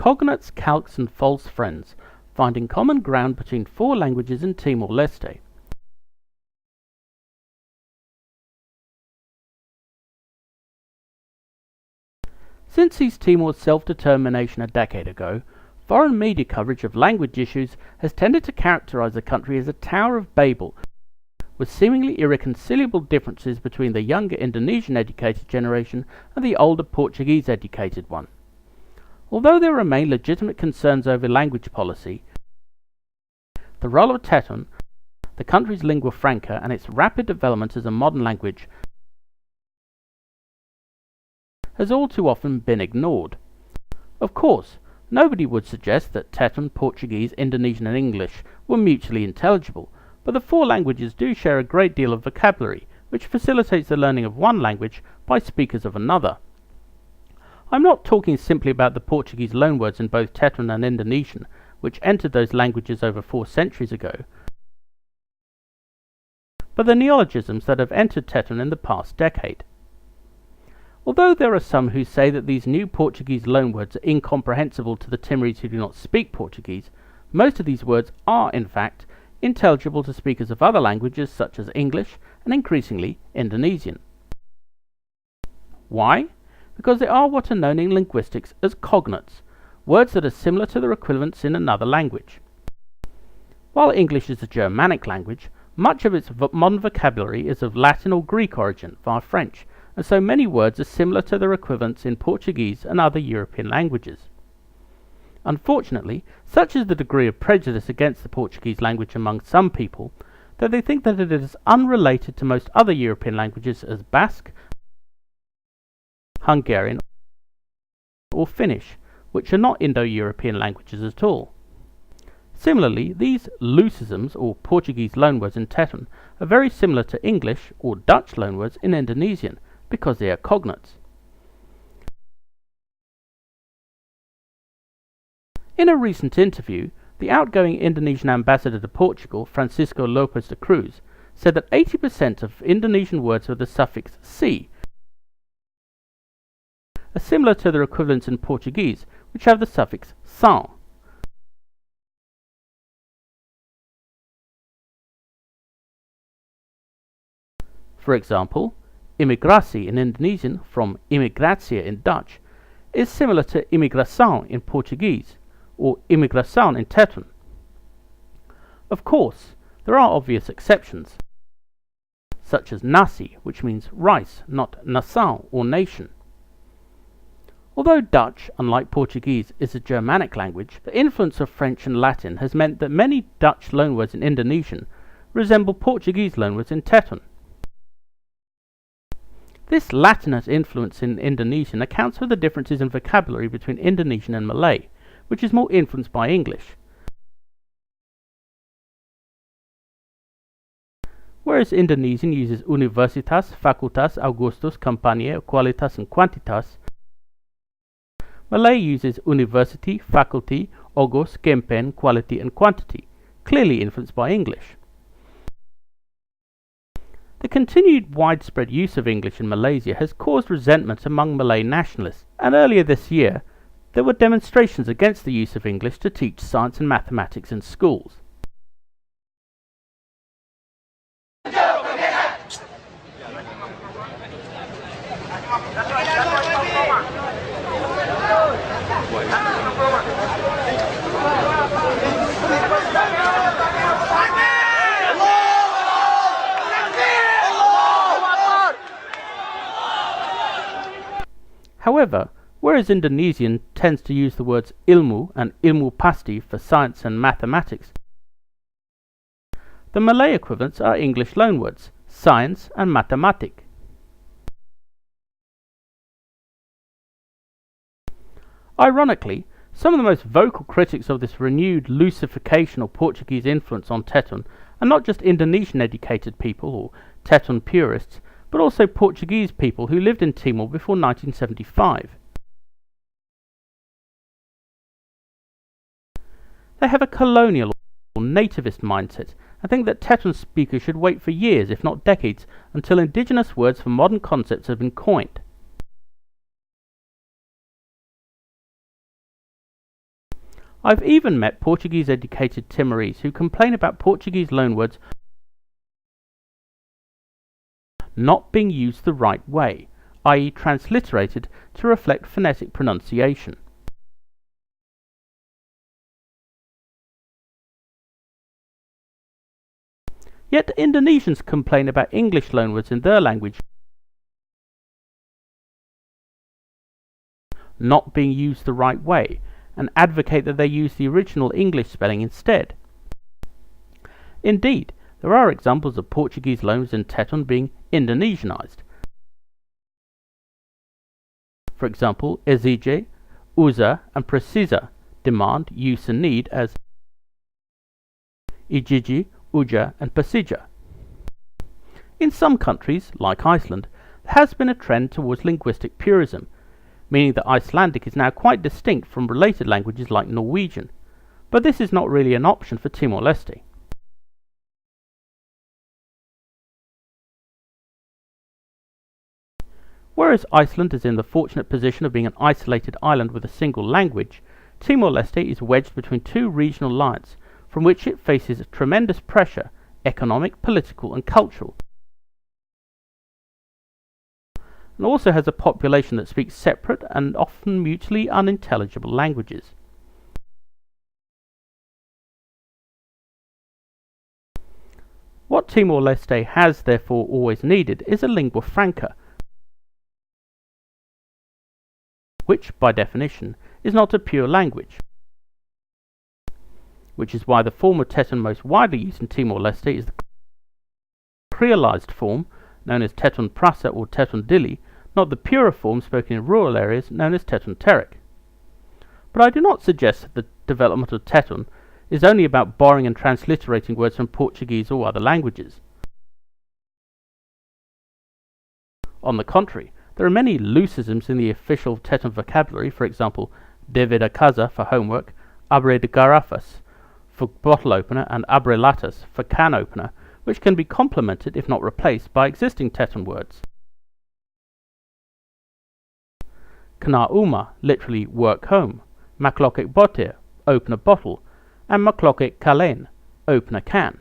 Cognates, Calques and false friends, finding common ground between 4 languages in Timor-Leste. Since East Timor's self-determination a decade ago, foreign media coverage of language issues has tended to characterize the country as a Tower of Babel, with seemingly irreconcilable differences between the younger Indonesian-educated generation and the older Portuguese-educated one. Although there remain legitimate concerns over language policy, the role of Teton, the country's lingua franca, and its rapid development as a modern language has all too often been ignored. Of course, nobody would suggest that Teton, Portuguese, Indonesian and English were mutually intelligible, but the 4 languages do share a great deal of vocabulary, which facilitates the learning of one language by speakers of another. I'm not talking simply about the Portuguese loanwords in both Teton and Indonesian, which entered those languages over 4 centuries ago, but the neologisms that have entered Teton in the past decade. Although there are some who say that these new Portuguese loanwords are incomprehensible to the Timorese who do not speak Portuguese, most of these words are, in fact, intelligible to speakers of other languages such as English and increasingly Indonesian. Why? Because they are what are known in linguistics as cognates, words that are similar to their equivalents in another language. While English is a Germanic language, much of its modern vocabulary is of Latin or Greek origin via French, and so many words are similar to their equivalents in Portuguese and other European languages. Unfortunately, such is the degree of prejudice against the Portuguese language among some people that they think that it is unrelated to most other European languages as Basque, Hungarian or Finnish, which are not Indo-European languages at all. Similarly, these Lucisms or Portuguese loanwords in Teton are very similar to English or Dutch loanwords in Indonesian because they are cognates. In a recent interview, the outgoing Indonesian ambassador to Portugal, Francisco Lopes de Cruz, said that 80% of Indonesian words with the suffix "si" are similar to their equivalents in Portuguese, which have the suffix "san". For example, imigratie in Indonesian from imigratie in Dutch is similar to imigração in Portuguese, or imigração in Teton. Of course, there are obvious exceptions, such as nasi, which means rice, not nação or nation. Although Dutch, unlike Portuguese, is a Germanic language, the influence of French and Latin has meant that many Dutch loanwords in Indonesian resemble Portuguese loanwords in Teton. This Latinate influence in Indonesian accounts for the differences in vocabulary between Indonesian and Malay, which is more influenced by English. Whereas Indonesian uses universitas, facultas, augustus, campania, qualitas and quantitas, Malay uses university, faculty, ogos, kempen, quality and quantity, clearly influenced by English. The continued widespread use of English in Malaysia has caused resentment among Malay nationalists, and earlier this year there were demonstrations against the use of English to teach science and mathematics in schools. However, whereas Indonesian tends to use the words ilmu and ilmu pasti for science and mathematics, the Malay equivalents are English loanwords, science and matematik. Ironically, some of the most vocal critics of this renewed Lusification or Portuguese influence on Teton are not just Indonesian-educated people or Teton purists, but also Portuguese people who lived in Timor before 1975. They have a colonial or nativist mindset and think that Teton speakers should wait for years, if not decades, until indigenous words for modern concepts have been coined. I've even met Portuguese-educated Timorese who complain about Portuguese loanwords not being used the right way, i.e. transliterated to reflect phonetic pronunciation. Yet Indonesians complain about English loanwords in their language not being used the right way, and advocate that they use the original English spelling instead. Indeed, there are examples of Portuguese loans in Teton being Indonesianized. For example, exige, usa, and precisa demand, use, and need as ijiji, uja, and pasija. In some countries, like Iceland, there has been a trend towards linguistic purism, meaning that Icelandic is now quite distinct from related languages like Norwegian, but this is not really an option for Timor-Leste. Whereas Iceland is in the fortunate position of being an isolated island with a single language, Timor-Leste is wedged between two regional lines, from which it faces tremendous pressure, economic, political, and cultural, and also has a population that speaks separate and often mutually unintelligible languages. What Timor-Leste has therefore always needed is a lingua franca, which, by definition, is not a pure language, which is why the form of Teton most widely used in Timor-Leste is the creolized form, known as Teton Prasa or Teton Dili, not the purer form spoken in rural areas, known as Teton Terik. But I do not suggest that the development of Teton is only about borrowing and transliterating words from Portuguese or other languages. On the contrary, there are many looseisms in the official Teton vocabulary, for example, dever da casa for homework, abre de garrafas for bottle opener, and abre latas for can opener, which can be complemented, if not replaced, by existing Teton words. Kena uma, literally work home, maklokek botir, open a bottle, and maklokek kalen, open a can.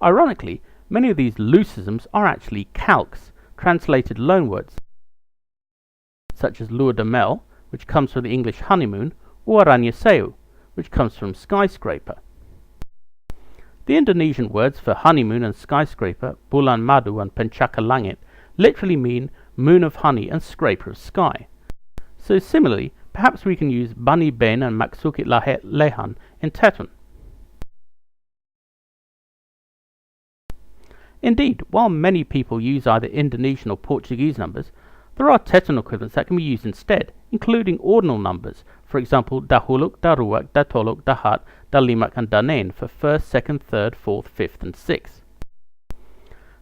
Ironically, many of these looseisms are actually calques, translated loanwords, such as lua de mel, which comes from the English honeymoon, or aranyaseu, which comes from skyscraper. The Indonesian words for honeymoon and skyscraper, bulan madu and pencaka langit, literally mean moon of honey and scraper of sky. So similarly, perhaps we can use bani ben and maksukit lahet lehan in Teton. Indeed, while many people use either Indonesian or Portuguese numbers, there are Teton equivalents that can be used instead, including ordinal numbers, for example dahuluk, daruak, datoluk, dahat, dalimak, and danen for first, second, third, fourth, fifth, and sixth.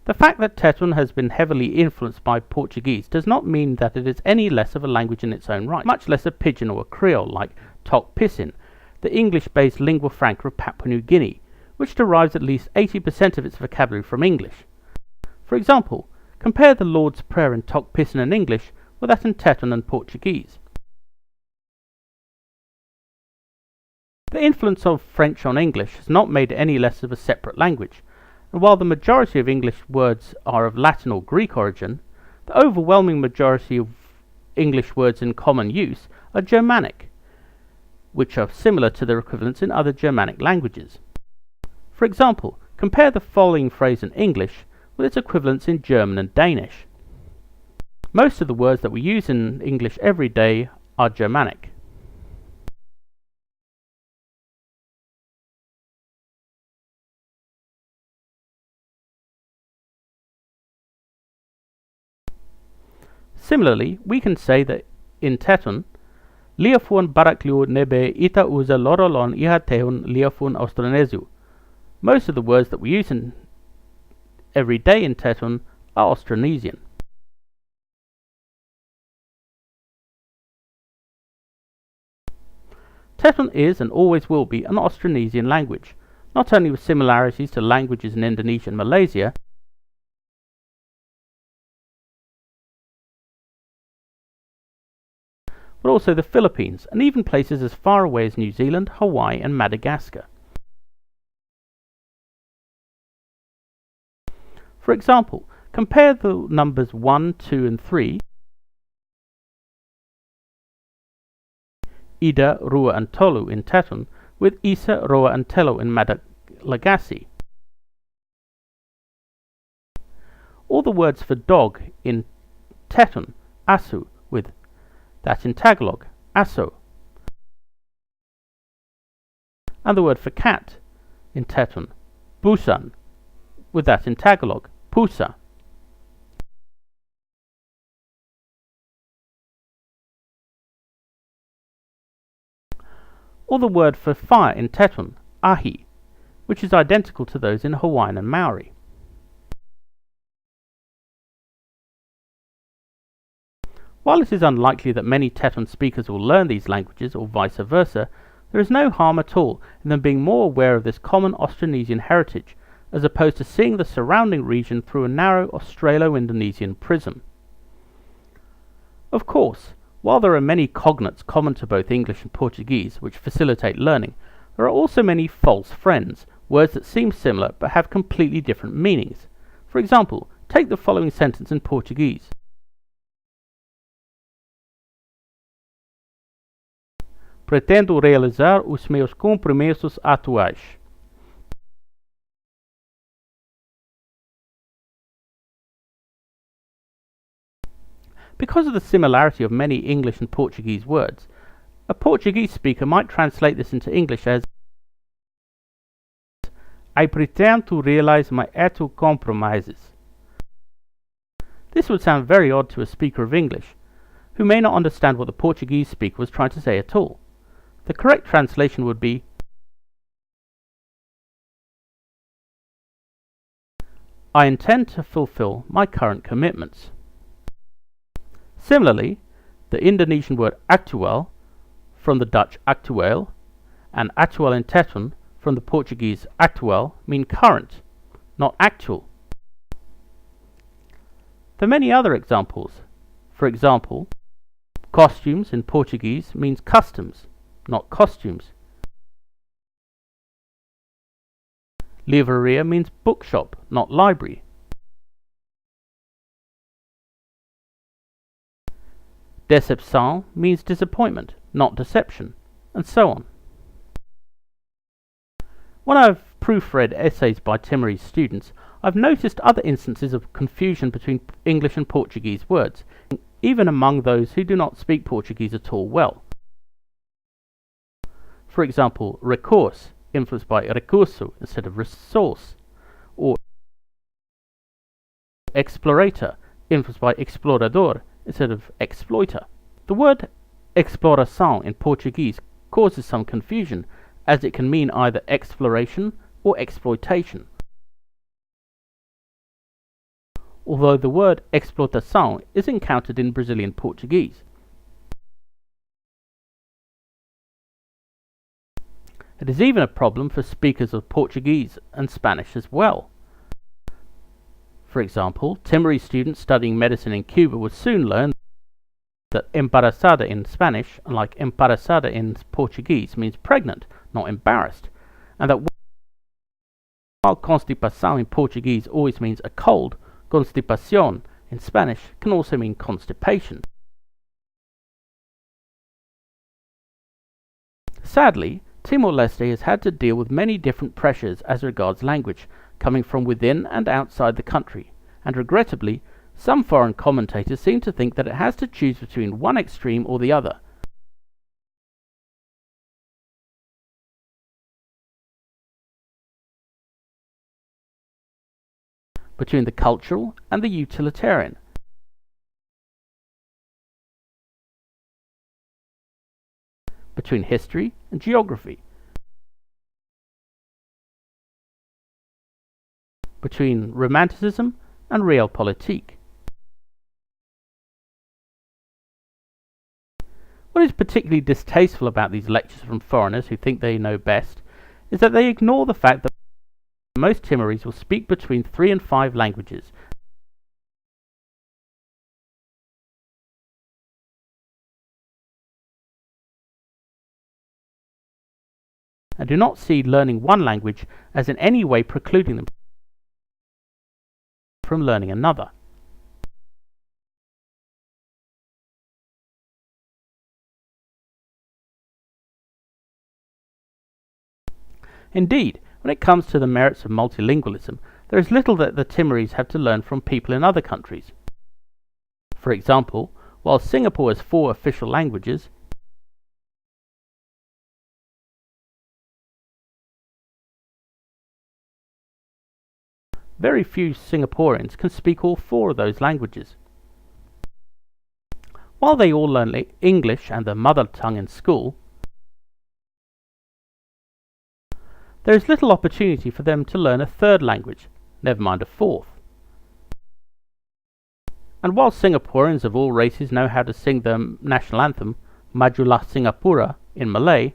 The fact that Teton has been heavily influenced by Portuguese does not mean that it is any less of a language in its own right, much less a pidgin or a creole like Tok Pisin, the English-based lingua franca of Papua New Guinea, which derives at least 80% of its vocabulary from English. For example, compare the Lord's Prayer in Tok Pisin in English with that in Teton and Portuguese. The influence of French on English has not made it any less of a separate language, and while the majority of English words are of Latin or Greek origin, the overwhelming majority of English words in common use are Germanic, which are similar to their equivalents in other Germanic languages. For example, compare the following phrase in English with its equivalents in German and Danish. Most of the words that we use in English every day are Germanic. Similarly, we can say that in Teton, liafun barakliu nebe ita uza lorolon ihatehun liafun Austronesu. Most of the words that we use in every day in Teton are Austronesian. Teton is and always will be an Austronesian language, not only with similarities to languages in Indonesia and Malaysia, but also the Philippines, and even places as far away as New Zealand, Hawaii, and Madagascar. For example, compare the numbers 1, 2, and 3, Ida, Rua, and Tolu in Tetun, with Isa, Roa, and Telo in Malagasy. Or the words for dog in Tetun, Asu, with that in Tagalog, Aso. And the word for cat in Tetun, Busan, with that in Tagalog, Pusa. Or the word for fire in Tetun, Ahi, which is identical to those in Hawaiian and Maori. While it is unlikely that many Tetun speakers will learn these languages or vice versa, there is no harm at all in them being more aware of this common Austronesian heritage, as opposed to seeing the surrounding region through a narrow Australo-Indonesian prism. Of course, while there are many cognates common to both English and Portuguese which facilitate learning, there are also many false friends, words that seem similar but have completely different meanings. For example, take the following sentence in Portuguese. Pretendo realizar os meus compromissos atuais. Because of the similarity of many English and Portuguese words, a Portuguese speaker might translate this into English as I pretend to realize my atual compromises. This would sound very odd to a speaker of English, who may not understand what the Portuguese speaker was trying to say at all. The correct translation would be I intend to fulfill my current commitments. Similarly, the Indonesian word actual, from the Dutch actueel, and atual in Tetun, from the Portuguese actual, mean current, not actual. There are many other examples. For example, costumes in Portuguese means customs, not costumes. Livraria means bookshop, not library. Decepção means disappointment, not deception, and so on. When I've proofread essays by Timorese students, I've noticed other instances of confusion between English and Portuguese words, even among those who do not speak Portuguese at all well. For example, recourse, influenced by recurso instead of resource, or explorator, influenced by explorador instead of exploiter. The word exploração in Portuguese causes some confusion, as it can mean either exploration or exploitation. Although the word explotação is encountered in Brazilian Portuguese. It is even a problem for speakers of Portuguese and Spanish as well. For example, Timorese students studying medicine in Cuba would soon learn that embarazada in Spanish, unlike embarazada in Portuguese, means pregnant, not embarrassed, and that while constipação in Portuguese always means a cold, constipación in Spanish can also mean constipation. Sadly, Timor-Leste has had to deal with many different pressures as regards language, coming from within and outside the country, and regrettably, some foreign commentators seem to think that it has to choose between one extreme or the other. Between the cultural and the utilitarian. Between history and geography. Between romanticism and realpolitik. What is particularly distasteful about these lectures from foreigners who think they know best is that they ignore the fact that most Timorese will speak between 3 and 5 languages, and do not see learning one language as in any way precluding them from learning another. Indeed, when it comes to the merits of multilingualism, there is little that the Timorese have to learn from people in other countries. For example, while Singapore has 4 official languages, very few Singaporeans can speak all 4 of those languages. While they all learn English and their mother tongue in school, there is little opportunity for them to learn a 3rd language, never mind a 4th. And while Singaporeans of all races know how to sing their national anthem, Majulah Singapura, in Malay,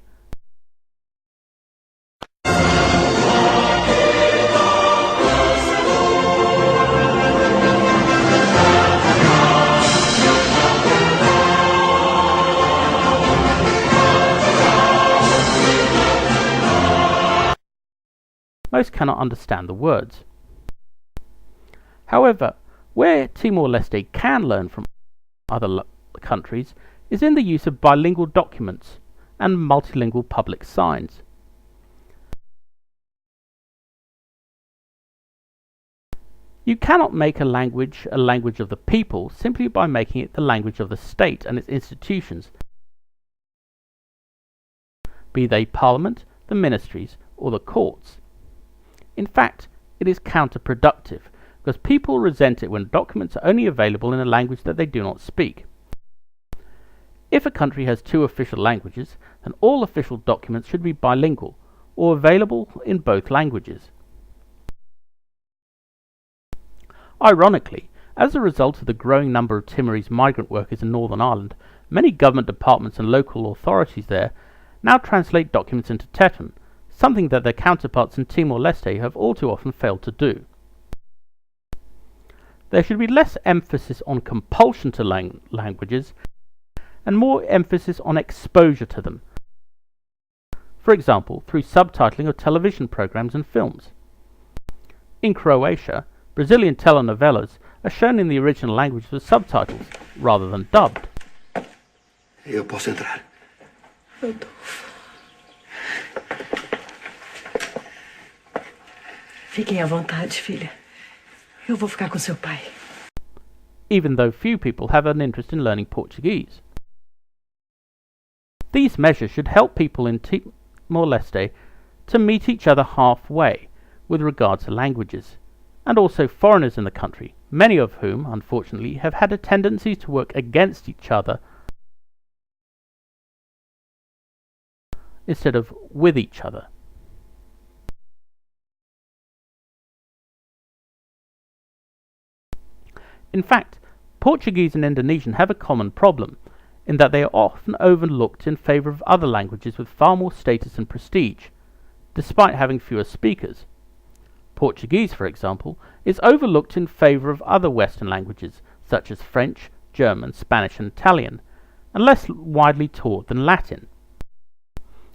most cannot understand the words. However, where Timor-Leste can learn from other countries is in the use of bilingual documents and multilingual public signs. You cannot make a language of the people simply by making it the language of the state and its institutions, be they Parliament, the ministries, or the courts. In fact, it is counterproductive, because people resent it when documents are only available in a language that they do not speak. If a country has 2 official languages, then all official documents should be bilingual, or available in both languages. Ironically, as a result of the growing number of Timorese migrant workers in Northern Ireland, many government departments and local authorities there now translate documents into Teton, something that their counterparts in Timor-Leste have all too often failed to do. There should be less emphasis on compulsion to languages and more emphasis on exposure to them, for example through subtitling of television programs and films. In Croatia, Brazilian telenovelas are shown in the original language with subtitles rather than dubbed. Eu posso entrar? Fiquem à vontade, filha. Eu vou ficar com seu pai. Even though few people have an interest in learning Portuguese. These measures should help people in Timor-Leste to meet each other halfway with regard to languages, and also foreigners in the country, many of whom, unfortunately, have had a tendency to work against each other instead of with each other. In fact, Portuguese and Indonesian have a common problem, in that they are often overlooked in favour of other languages with far more status and prestige, despite having fewer speakers. Portuguese, for example, is overlooked in favour of other Western languages, such as French, German, Spanish and Italian, and less widely taught than Latin.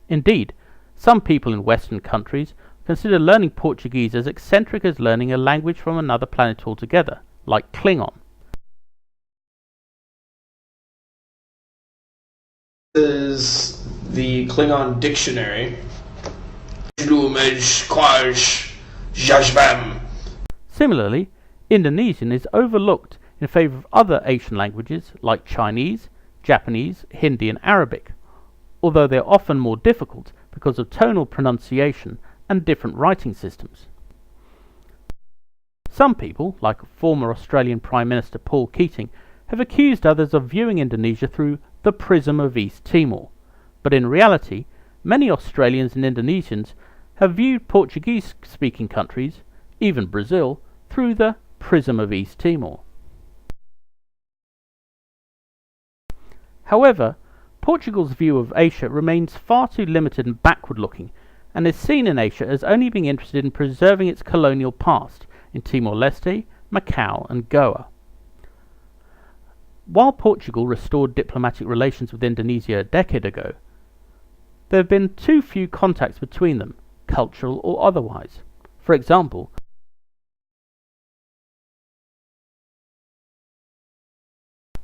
Indeed, some people in Western countries consider learning Portuguese as eccentric as learning a language from another planet altogether, like Klingon. Is the Klingon dictionary. Similarly, Indonesian is overlooked in favour of other Asian languages like Chinese, Japanese, Hindi and Arabic, although they are often more difficult because of tonal pronunciation and different writing systems. Some people, like former Australian Prime Minister Paul Keating, have accused others of viewing Indonesia through the prism of East Timor, but in reality, many Australians and Indonesians have viewed Portuguese-speaking countries, even Brazil, through the prism of East Timor. However, Portugal's view of Asia remains far too limited and backward-looking, and is seen in Asia as only being interested in preserving its colonial past in Timor-Leste, Macau and Goa. While Portugal restored diplomatic relations with Indonesia a decade ago, there have been too few contacts between them, cultural or otherwise. For example,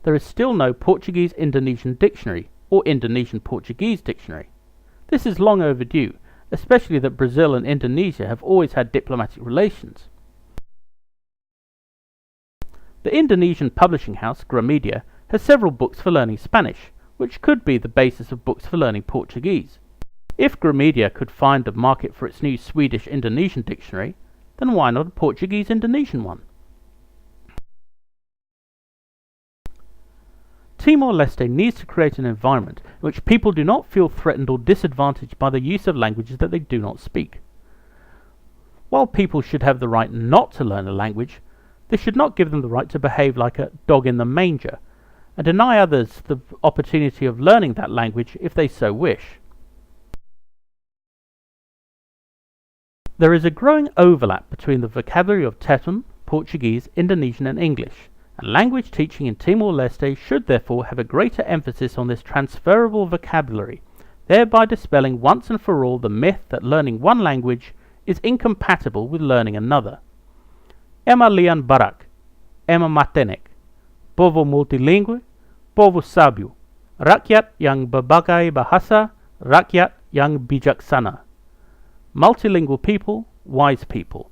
there is still no Portuguese-Indonesian dictionary or Indonesian-Portuguese dictionary. This is long overdue, especially that Brazil and Indonesia have always had diplomatic relations. The Indonesian publishing house, Gramedia, has several books for learning Spanish, which could be the basis of books for learning Portuguese. If Gramedia could find a market for its new Swedish-Indonesian dictionary, then why not a Portuguese-Indonesian one? Timor-Leste needs to create an environment in which people do not feel threatened or disadvantaged by the use of languages that they do not speak. While people should have the right not to learn a language, this should not give them the right to behave like a dog in the manger, and deny others the opportunity of learning that language if they so wish. There is a growing overlap between the vocabulary of Teton, Portuguese, Indonesian and English, and language teaching in Timor-Leste should therefore have a greater emphasis on this transferable vocabulary, thereby dispelling once and for all the myth that learning one language is incompatible with learning another. Ema lian barak, ema matenek, povo multilingüe, povo sábio, rakyat yang berbagai bahasa, rakyat yang bijaksana. Multilingual people, wise people.